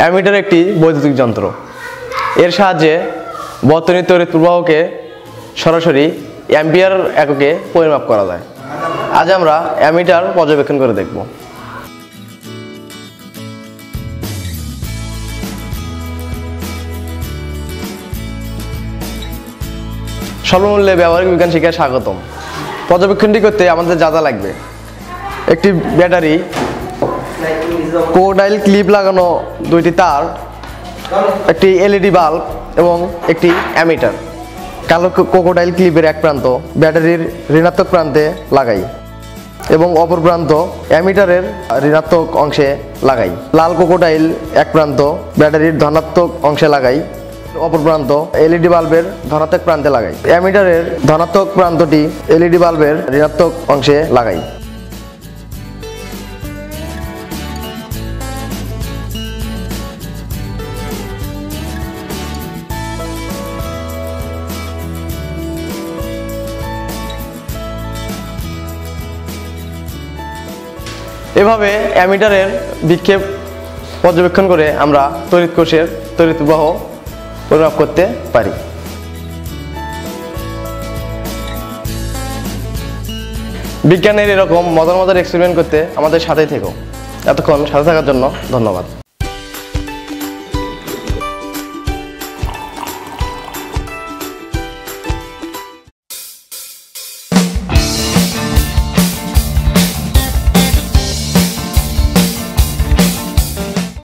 Ammeter একটি বৈদ্যুতিক যন্ত্র। এর সাহায্যে বর্তনীর তড়িৎ প্রবাহকে সরাসরি অ্যাম্পিয়ার এককে পরিমাপ করা যায়। আজ আমরা অ্যামিটার পর্যবেক্ষণ করে দেখব। স্বল্পমূল্যে ব্যবহারিক বিজ্ঞান শিক্ষায় স্বাগতম। পর্যবেক্ষণটি করতে আমাদের যা লাগবে: একটি ব্যাটারি, কোকোডাইল ক্লিপ লাগানো দুইটি তার, একটি এলইডি বাল্ব এবং একটি অ্যামিটার। কালো কোকোডাইল ক্লিপের এক প্রান্ত ব্যাটারির ঋণাত্মক প্রান্তে লাগাই এবং অপর প্রান্ত অ্যামিটারের ঋণাত্মক অংশে লাগাই। লাল কোকোডাইল এক প্রান্ত ব্যাটারির ধনাত্মক অংশে লাগাই, অপর প্রান্ত এলইডি বাল্বের ধনাত্মক প্রান্তে লাগাই। অ্যামিটারের ধনাত্মক প্রান্তটি এলইডি বাল্বের ঋণাত্মক অংশে লাগাই। এভাবে অ্যামিটারের বিক্ষেপ পর্যবেক্ষণ করে আমরা তড়িৎ কোষের তড়িৎ প্রবাহ পরিমাপ করতে পারি। বিজ্ঞানের এরকম মজার মজার এক্সপেরিমেন্ট করতে আমাদের সাথেই থেকো। এতক্ষণ সাথে থাকার জন্য ধন্যবাদ।